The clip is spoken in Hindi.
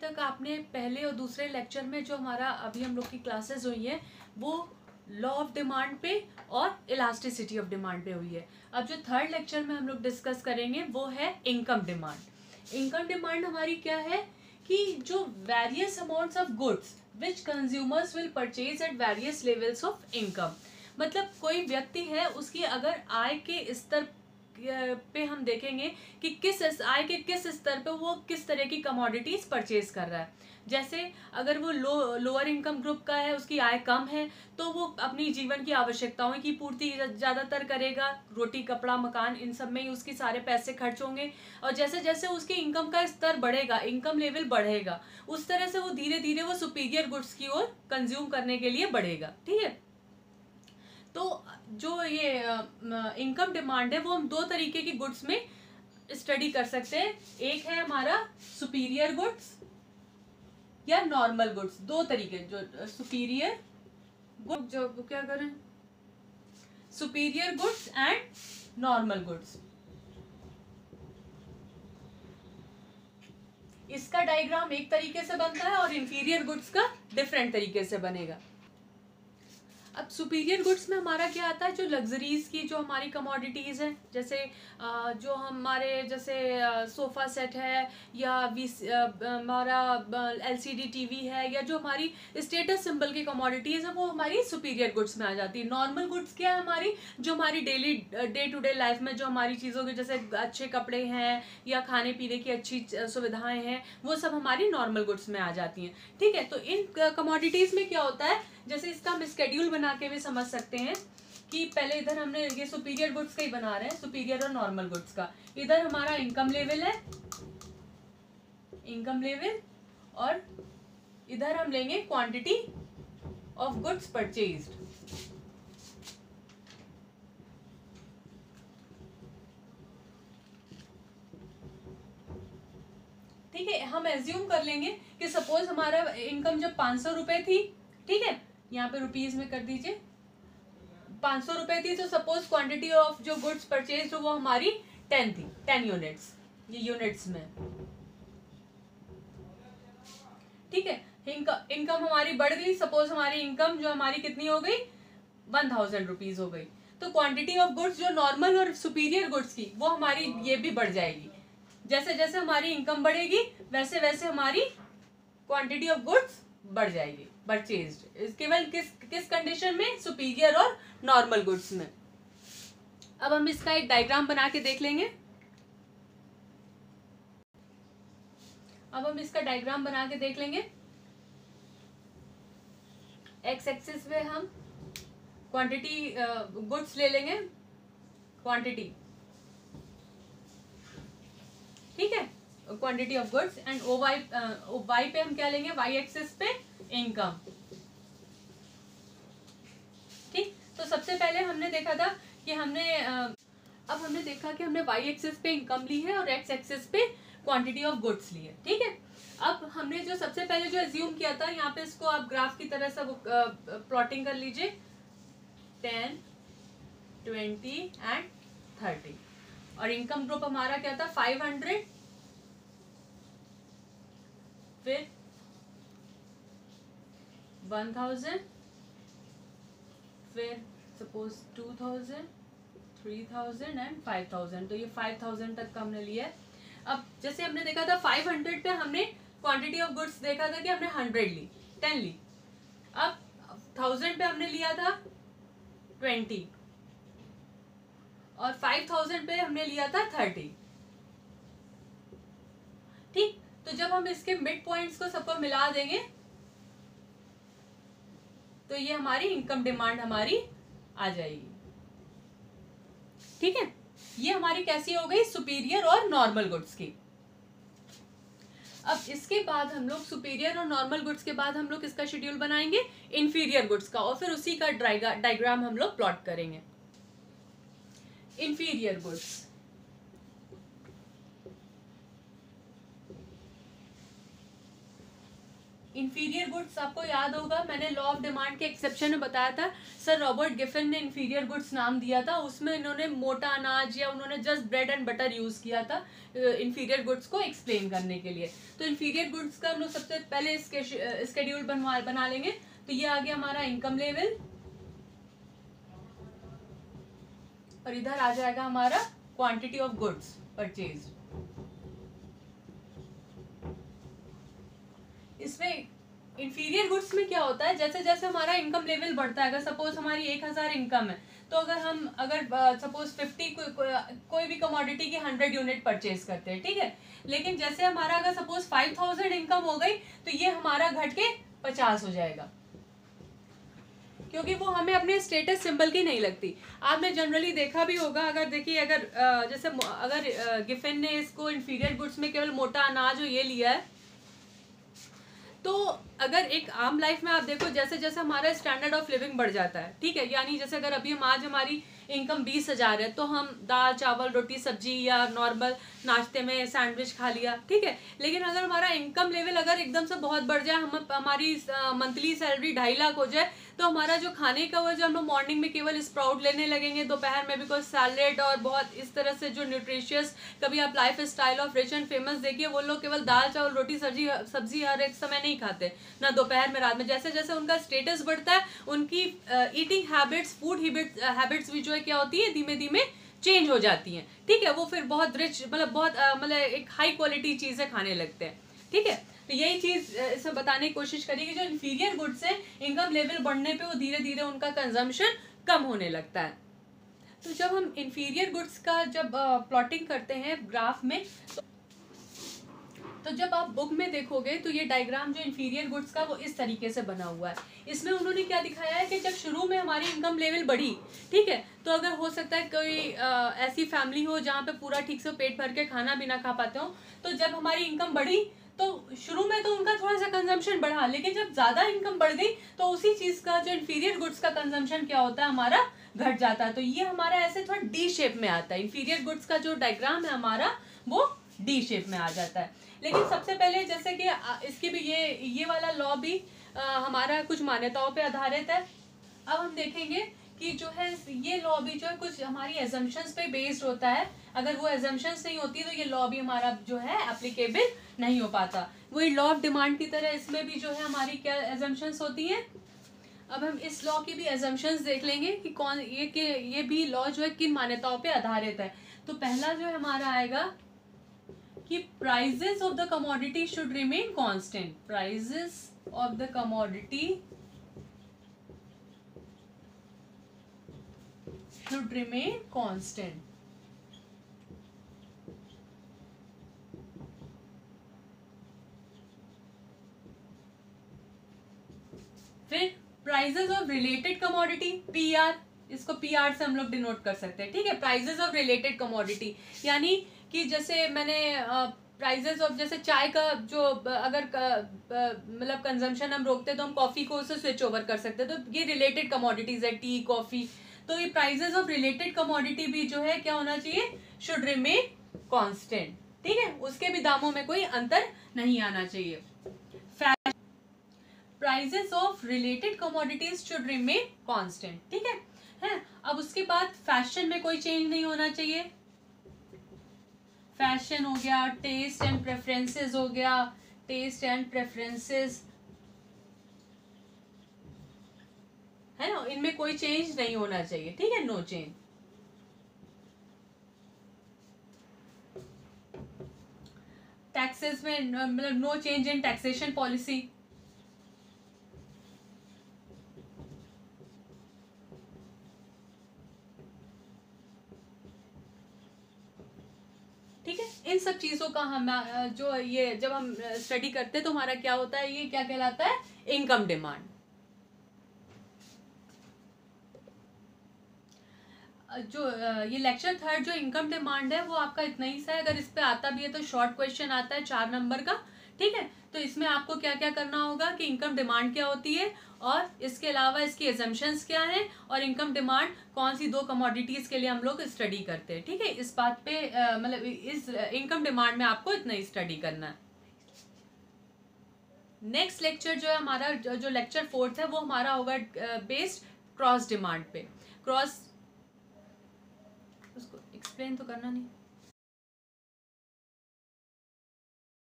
तक आपने पहले और दूसरे लेक्चर में जो हमारा अभी हम लोग की क्लासेस हुई हैं वो लॉ ऑफ डिमांड पे और इलास्टिसिटी ऑफ डिमांड पे हुई है। अब जो थर्ड लेक्चर में हम लोग डिस्कस करेंगे वो है इनकम डिमांड। इनकम डिमांड हमारी क्या है कि जो various amounts of goods which consumers will purchase at various levels of income, मतलब कोई व्यक्ति है उसकी अगर आय के स्तर पे हम देखेंगे कि किस आय के किस स्तर पे वो किस तरह की कमोडिटीज परचेज कर रहा है। जैसे अगर वो लोअर इनकम ग्रुप का है, उसकी आय कम है, तो वो अपनी जीवन की आवश्यकताओं की पूर्ति ज़्यादातर करेगा, रोटी कपड़ा मकान इन सब में ही उसके सारे पैसे खर्च होंगे। और जैसे जैसे उसकी इनकम का स्तर बढ़ेगा, इनकम लेवल बढ़ेगा, उस तरह से वो धीरे धीरे वो सुपीरियर गुड्स की ओर कंज्यूम करने के लिए बढ़ेगा। ठीक है, तो जो ये इनकम डिमांड है वो हम दो तरीके की गुड्स में स्टडी कर सकते हैं। एक है हमारा सुपीरियर गुड्स या नॉर्मल गुड्स, दो तरीके। जो सुपीरियर गुड, जो क्या करें, superior goods and normal goods. इसका डायग्राम एक तरीके से बनता है और इंफीरियर गुड्स का डिफरेंट तरीके से बनेगा। अब सुपीरियर गुड्स में हमारा क्या आता है, जो लग्जरीज की जो हमारी कमोडिटीज़ हैं, जैसे जो हमारे जैसे सोफ़ा सेट है या हमारा एलसीडी टीवी है, या जो हमारी स्टेटस सिंबल की कमोडिटीज़ है वो हमारी सुपीरियर गुड्स में आ जाती है। नॉर्मल गुड्स क्या है हमारी, जो हमारी daily day to day life में जो हमारी चीज़ों की जैसे अच्छे कपड़े हैं या खाने पीने की अच्छी सुविधाएँ हैं, वो सब हमारी नॉर्मल गुड्स में आ जाती हैं। ठीक है, तो इन कमोडिटीज़ में क्या होता है, जैसे इसका हम स्केड्यूल बना के भी समझ सकते हैं कि पहले इधर हमने ये सुपीरियर गुड्स का ही बना रहे हैं, सुपीरियर और नॉर्मल गुड्स का। इधर हमारा इनकम लेवल है, इनकम लेवल, और इधर हम लेंगे क्वांटिटी ऑफ गुड्स परचेज्ड। ठीक है, हम एज्यूम कर लेंगे कि सपोज हमारा इनकम जब 500 रुपए थी, ठीक है, यहाँ पे रुपीज में कर दीजिए, 500 रुपए थी, तो सपोज क्वांटिटी ऑफ जो गुड्स परचेज वो हमारी 10 थी, 10 यूनिट्स, ये यूनिट्स में। ठीक है, इनकम हमारी बढ़ गई, सपोज हमारी इनकम जो हमारी कितनी हो गई, 1000 रुपीज हो गई, तो क्वांटिटी ऑफ गुड्स जो नॉर्मल और सुपीरियर गुड्स की वो हमारी ये भी बढ़ जाएगी। जैसे जैसे हमारी इनकम बढ़ेगी वैसे वैसे हमारी क्वांटिटी ऑफ गुड्स बढ़ जाएगी परचेज्ड, केवल किस कंडीशन में, सुपीरियर और नॉर्मल गुड्स में। अब हम इसका एक डायग्राम बना के देख लेंगे। एक्स एक्सिस पे हम क्वांटिटी गुड्स ले लेंगे, क्वांटिटी, ठीक है, quantity of goods, and Y पे हम क्या लेंगे, वाई एक्सिस पे इनकम। ठीक, तो सबसे पहले हमने देखा था कि अब हमने देखा कि हमने वाई एक्सिस पे इनकम ली है और एक्स एक्सिस पे क्वांटिटी ऑफ गुड्स ली है। ठीक है, अब हमने जो सबसे पहले जो एज्यूम किया था, यहाँ पे इसको आप ग्राफ की तरह से प्लॉटिंग कर लीजिए, 10, 20 एंड 30, और इनकम ग्रुप हमारा क्या था, 500, फिर 1000, फिर सपोज 2000, 3000 एंड 5000, तो ये 5000 तक का हमने लिया है। अब जैसे हमने देखा था 500 पे हमने क्वांटिटी ऑफ गुड्स देखा था कि हमने 100 ली, 10 ली। अब 1000 पे हमने लिया था 20, और 5000 पे हमने लिया था 30। ठीक, तो जब हम इसके मिड पॉइंट्स को सबको मिला देंगे तो ये हमारी इनकम डिमांड हमारी आ जाएगी। ठीक है, ये हमारी कैसी हो गई, सुपीरियर और नॉर्मल गुड्स की। अब इसके बाद हम लोग सुपीरियर और नॉर्मल गुड्स के बाद हम लोग इसका शेड्यूल बनाएंगे इंफीरियर गुड्स का, और फिर उसी का डायग्राम हम लोग प्लॉट करेंगे। इंफीरियर गुड्स, इंफीरियर गुड्स आपको याद होगा, मैंने लॉ ऑफ डिमांड के एक्सेप्शन में बताया था, सर रॉबर्ट गिफिन ने इंफीरियर गुड्स नाम दिया था, उसमें इन्होंने मोटा अनाज या उन्होंने just bread and butter use किया था इंफीरियर गुड्स को एक्सप्लेन करने के लिए। तो इंफीरियर गुड्स का हम लोग सबसे पहले स्केड्यूल बना लेंगे। तो ये आ गया हमारा इनकम लेवल, और इधर आ जाएगा हमारा क्वांटिटी ऑफ गुड्स परचेज। इसमें इंफीरियर गुड्स में क्या होता है, जैसे जैसे हमारा इनकम लेवल बढ़ता है, अगर सपोज हमारी 1000 इनकम है, तो अगर सपोज 50 कोई भी कमोडिटी की 100 यूनिट परचेज करते हैं, ठीक है, लेकिन जैसे हमारा अगर सपोज 5000 इनकम हो गई तो ये हमारा घट के 50 हो जाएगा, क्योंकि वो हमें अपने स्टेटस सिंबल की नहीं लगती। आपने जनरली देखा भी होगा, अगर देखिए अगर गिफिन ने इसको इंफीरियर गुड्स में केवल मोटा अनाज हो ये लिया है, तो अगर एक आम लाइफ में आप देखो जैसे जैसे हमारा स्टैंडर्ड ऑफ लिविंग बढ़ जाता है, ठीक है, यानी जैसे अगर अभी हम आज हमारी इनकम 20,000 है, तो हम दाल चावल रोटी सब्जी या नॉर्मल नाश्ते में सैंडविच खा लिया, ठीक है, लेकिन अगर हमारा इनकम लेवल अगर एकदम से बहुत बढ़ जाए, हमारी मंथली सैलरी 2.5 लाख हो जाए, तो हमारा जो खाने का वो जो हम लोग मॉर्निंग में केवल स्प्राउट लेने लगेंगे, दोपहर में भी कोई सैलेड और बहुत इस तरह से जो न्यूट्रिशियस, कभी आप life style of rich and famous देखिए, वो लोग केवल दाल चावल रोटी सब्जी हर एक समय नहीं खाते, ना दोपहर में रात में। जैसे जैसे उनका स्टेटस बढ़ता है, उनकी ईटिंग हैबिट्स, फूड हैबिट्स भी जो है क्या होती है, धीमे धीमे चेंज हो जाती हैं, ठीक है, वो फिर बहुत रिच मतलब एक हाई क्वालिटी चीजें खाने लगते हैं, ठीक है। तो यही चीज इसमें बताने की कोशिश करी कि जो इंफीरियर गुड्स है, इनकम लेवल बढ़ने पे वो धीरे धीरे उनका कंजम्पशन कम होने लगता है। तो जब हम इंफीरियर गुड्स का जब प्लॉटिंग करते हैं ग्राफ में, तो जब आप बुक में देखोगे तो ये डायग्राम जो इंफीरियर गुड्स का वो इस तरीके से बना हुआ है। इसमें उन्होंने क्या दिखाया है कि जब शुरू में हमारी इनकम लेवल बढ़ी, ठीक है, तो अगर हो सकता है कोई ऐसी फैमिली हो जहाँ पे पूरा ठीक से पेट भर के खाना भी ना खा पाते हो, तो जब हमारी इनकम बढ़ी तो शुरू में तो उनका थोड़ा सा कंजम्पशन बढ़ा, लेकिन जब ज्यादा इनकम बढ़ गई तो उसी चीज का जो इंफीरियर गुड्स का कंजम्पशन क्या होता है, हमारा घट जाता है। तो ये हमारा ऐसे थोड़ा डी शेप में आता है, इंफीरियर गुड्स का जो डायग्राम है हमारा वो डी शेप में आ जाता है। लेकिन सबसे पहले जैसे कि इसकी भी ये वाला लॉ भी हमारा कुछ मान्यताओं पे आधारित है। अब हम देखेंगे कि जो है ये लॉ भी जो है कुछ हमारी एजम्पशंस पे बेस्ड होता है, अगर वो एजम्पशंस नहीं होती तो ये लॉ भी हमारा जो है एप्लीकेबल नहीं हो पाता। वही लॉ ऑफ डिमांड की तरह इसमें भी जो है हमारी क्या एजम्पशंस होती हैं। अब हम इस लॉ की भी एजम्पशंस देख लेंगे कि ये भी लॉ जो है किन मान्यताओं पे आधारित है। तो पहला जो है हमारा आएगा कि prices of the commodity should remain constant. Prices of the commodity should remain constant। फिर prices of related commodity, PR, इसको पीआर से हम लोग डिनोट कर सकते हैं, ठीक है, प्राइजेस ऑफ रिलेटेड कमोडिटी, यानी कि जैसे मैंने प्राइजेस ऑफ जैसे चाय का जो अगर मतलब कंजम्पशन हम रोकते तो हम कॉफी को उससे स्विच ओवर कर सकते, तो ये रिलेटेड कमोडिटीज है, टी कॉफी। तो ये प्राइजेस ऑफ रिलेटेड कमोडिटी भी जो है क्या होना चाहिए, शुड रिमेन कांस्टेंट, ठीक है, उसके भी दामों में कोई अंतर नहीं आना चाहिए। Prices of related commodities should remain constant, ठीक है। अब उसके बाद फैशन में कोई चेंज नहीं होना चाहिए। फैशन हो गया, टेस्ट एंड प्रेफरेंसेस हो गया, टेस्ट एंड प्रेफरेंसेस है ना, इनमें कोई चेंज नहीं होना चाहिए, ठीक है, नो चेंज। टैक्सेस में मतलब no change in taxation policy, ठीक है। इन सब चीजों का हम जो ये जब हम स्टडी करते हैं तो हमारा क्या होता है, ये क्या कहलाता है, इनकम डिमांड। जो ये लेक्चर थर्ड जो इनकम डिमांड है वो आपका इतना ही सा है। अगर इस पे आता भी है तो शॉर्ट क्वेश्चन आता है 4 नंबर का, ठीक है। तो इसमें आपको क्या क्या करना होगा कि इनकम डिमांड क्या होती है और इसके अलावा इसकी एजम्पशंस क्या हैं और इनकम डिमांड कौन सी 2 कमोडिटीज के लिए हम लोग स्टडी करते हैं, ठीक है। इस बात पे मतलब इस इनकम डिमांड में आपको इतना ही स्टडी करना है। नेक्स्ट लेक्चर जो है हमारा, जो लेक्चर 4 है वो हमारा होगा बेस्ड क्रॉस डिमांड पे। क्रॉस, उसको एक्सप्लेन तो करना नहीं।